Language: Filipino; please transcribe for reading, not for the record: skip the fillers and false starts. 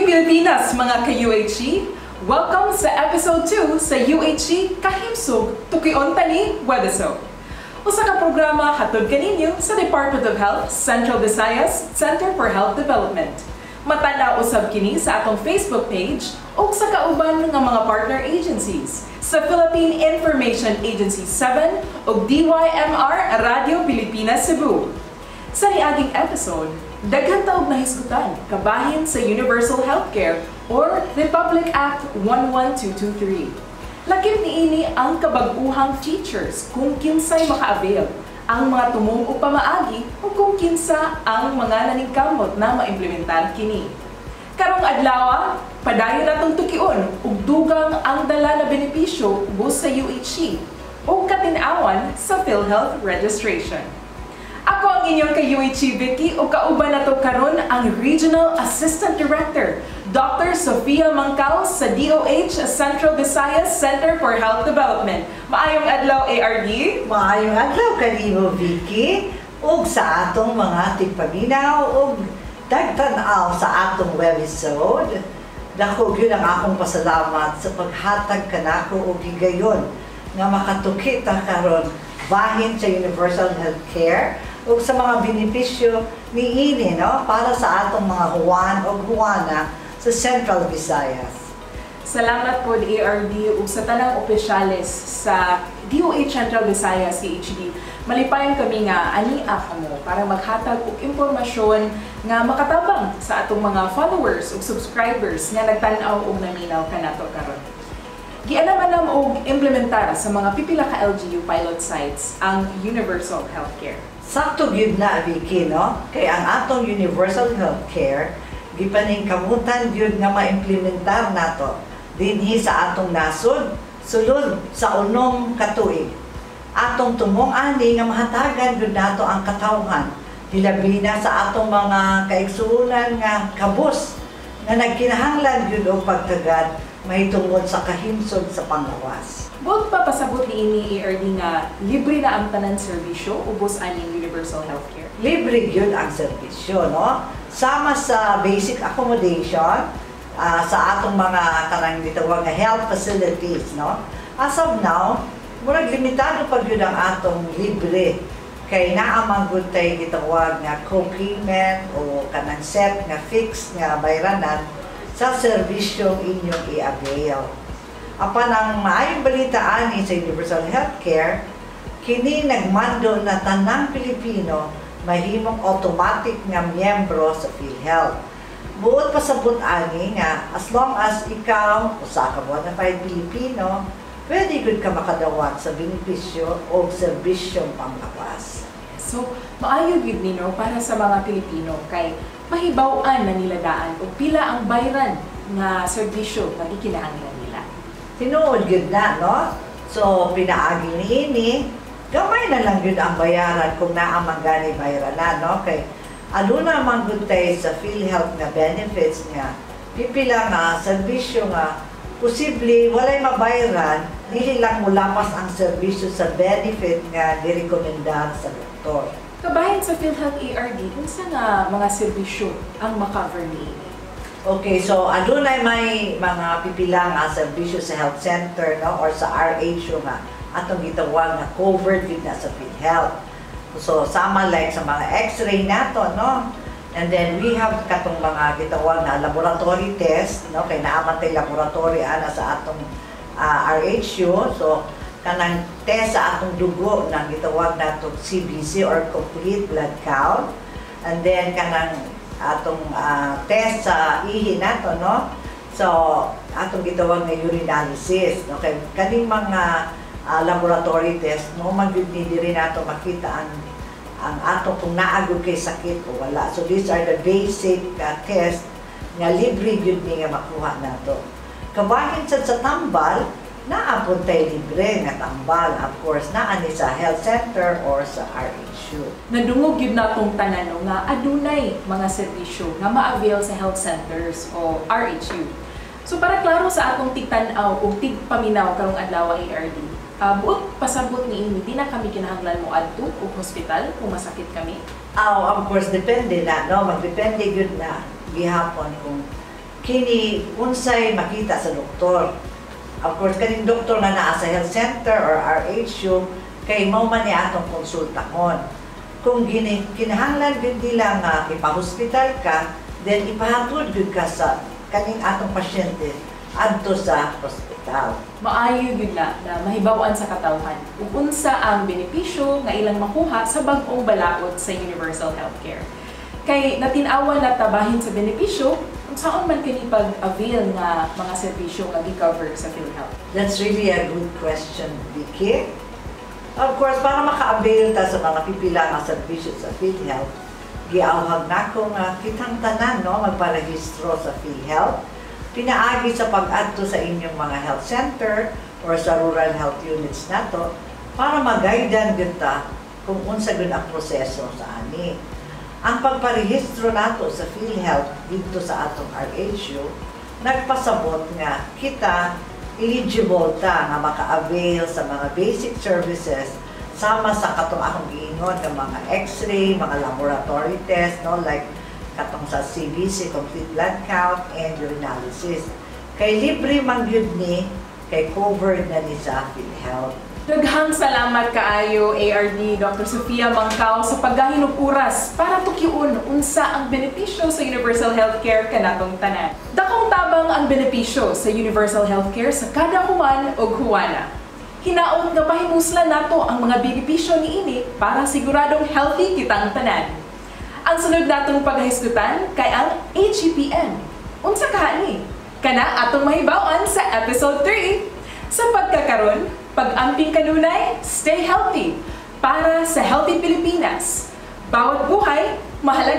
morning, Pilipinas, mga ka-UHE! Welcome sa episode 2 sa UHE Kahimsog Tukion Tani Wedeso. Usa ka programa hatod kaninyo sa Department of Health, Central Visayas Center for Health Development. Matanaw usab kini sa atong Facebook page o sa kauban ng mga partner agencies sa Philippine Information Agency 7 o DYMR Radio Pilipinas Cebu. Sa niaging episode, daghang taog na hisgutan kabahin sa Universal Healthcare or Republic Act 11223. Lakip niini ang kabag-uhang features kung kinsay maka-avail, ang mga tumong o pamaagi o kung kinsa ang mga naningkamot na maimplementar kini. Karong adlaw, padayon natong tukion ug dugang ang dala na benepisyo ubos sa UHE o katin-awan sa PhilHealth registration. Ako ang inyong ka-UHE Vicky o kauban nato karon ang Regional Assistant Director, Dr. Sofia Mangkao sa DOH Central Visayas Center for Health Development. Maayong adlaw, ARD. Maayong adlaw kanimo, Vicky, ug sa atong mga tigpaminaw ug dagtanaw sa atong webisode. Dako gyud ang akong pasalamat sa paghatag kanako og higayon nga makatukita karon bahin sa Universal Healthcare ug sa mga benepisyo niini para sa atong mga Juan o Juana sa Central Visayas. Salamat po ARD ug sa tanang opisyales sa DOH Central Visayas CHD. Malipayon kami nga ania kamo para maghatag og impormasyon nga makatabang sa atong mga followers ug subscribers nga nagtan-aw og naminaw kanato karon. Gianaman og implementar sa mga pipila ka LGU pilot sites ang Universal Healthcare. Sakto gyud na, Vicky, no? Kay ang atong Universal Healthcare gipaningkamutan gyud nga maimplementar nato dinhi sa atong nasod sulod sa unom ka tuig. Atong tumong ani nga mahatagan gyud nato ang katawhan hilabi na sa atong mga kaigsuonan nga kabus nga nagkinahanglan gyud og pagtagad mahitungod sa kahimsog sa panglawas. Buot pa pasabot niini ARD nga libre na ang tanan serbisyo ubos aning Universal Healthcare. Libre gyud ang serbisyo, no? Sama sa basic accommodation sa atong mga kanang gitawag nga health facilities, no? As of now, murag limitado pa gyud ang atong libre kay naa man gud tay gitawag nga co-payment o kanang set nga fixed nga bayranan sa serbisyong inyong i-avail. Apan ang maayong balita ani sa Universal Healthcare, kini nagmando na tanang Pilipino mahimong automatic nga miyembro sa PhilHealth. Buot pasabot ani nga as long as ikaw usa ka bona fide Pilipino, pwede gud ka makadawat sa benepisyo o serbisyong panglawas. So, maayo gyud ni para sa mga Pilipino kay mahibaw-an na nila daan o pila ang bayran nga serbisyo nga gikinahanglan nila. Tinuod gyud na, no? So, pinaagi niini, gamay na lang gyud ang bayaran kung naa man gani bayranan, no? Kay aduna man gud tay sa PhilHealth nga benefits nga pipila nga serbisyo nga posible walay mabayaran, dili lang mulapas ang serbisyo sa benefit nga girekomendar sa doktor. Kabahin sa PhilHealth ARD, unsa nga mga serbisyo ang ma-cover niini? Okay, so adunay may mga pipila nga serbisyo sa health center, no, or sa RHO nga atong gitawag nga covered gyud na sa PhilHealth. So sama like sa mga X-ray nato, no, and then we have katong mga gitawag na laboratory test, no, kay naaman tay laboratory ana sa atong RHO. So kanang test sa atong dugo nang gitawag nato CBC or complete blood count, and then kanang atong test sa ihi nato, no? So atong gitawag nga urinalysis, no? Kay kaning mga laboratory test mo man gyud ni diri nato makita ang ato kung naagod kay sakit o wala. So these are the basic test nga libre gyud ni nga makuha nato. Kabahin sa tambal naapon tay libre nga tambal, of course naa ni sa health center or sa RHU. Nadungog gyud natong tanan nga adunay mga serbisyo nga ma-avail sa health centers o RHU. So para klaro sa atong tigtan-aw o tigpaminaw karong adlaw ARD, buot pasabot niini di na kami kinahanglan mo adto o hospital kung masakit kami. Of course depende na, no, magdepende gyud na gihapon kung kini unsay makita sa doktor. Of course, kaning doktor nga naa sa health center or RHU, kay mao man ni atong konsultahon. Kung kinahanglan gid nila nga ipa-hospital ka, then ipahatod gid ka sa kaning atong pasyente adto sa hospital. Maayo gyud na mahibaw-an sa katawhan ug unsa ang benepisyo nga ilang makuha sa bag-ong balaod sa universal healthcare. Kay natin-awan na tabahin sa benepisyo, kung saan man kini pag-avail nga mga serbisyo nga gi-cover sa PhilHealth. That's really a good question, Vicky. Of course, para maka-avail ta sa mga pipila nga serbisyo sa PhilHealth, giawhag nako nga kitang tanan no magparehistro sa PhilHealth. Pinaagi sa pag-adto sa inyong mga health center or sa rural health units nato para mag-guidean gyud ta kung unsa gyud ang proseso sa ani. Ang pagparehistro nato sa PhilHealth dito sa atong RHU nagpasabot nga kita eligible ta nga maka-avail sa mga basic services sama sa katong akong giingon nga mga x-ray, mga laboratory test, no, like katong sa CBC, complete blood count, and urinalysis. Kay libre man gyud ni, kay covered na ni sa PhilHealth. Daghang salamat kaayo ARD Dr. Sofia Mancao sa paggahin og oras para tukyuon unsa ang benepisyo sa universal healthcare kanatong tanan. Dakong tabang ang benepisyo sa universal healthcare sa kada human ug huwana. Hinaot nga pahimuslan nato ang mga benepisyo niini para siguradong healthy kitang tanan. Ang sunod natong paghisgutan kay ang HEPM. Unsa kaani? Kana atong mahibaw-an sa episode 3. Sa pagkakaron, pag-amping kanunay, stay healthy para sa healthy Pilipinas. Bawat buhay, mahalaga.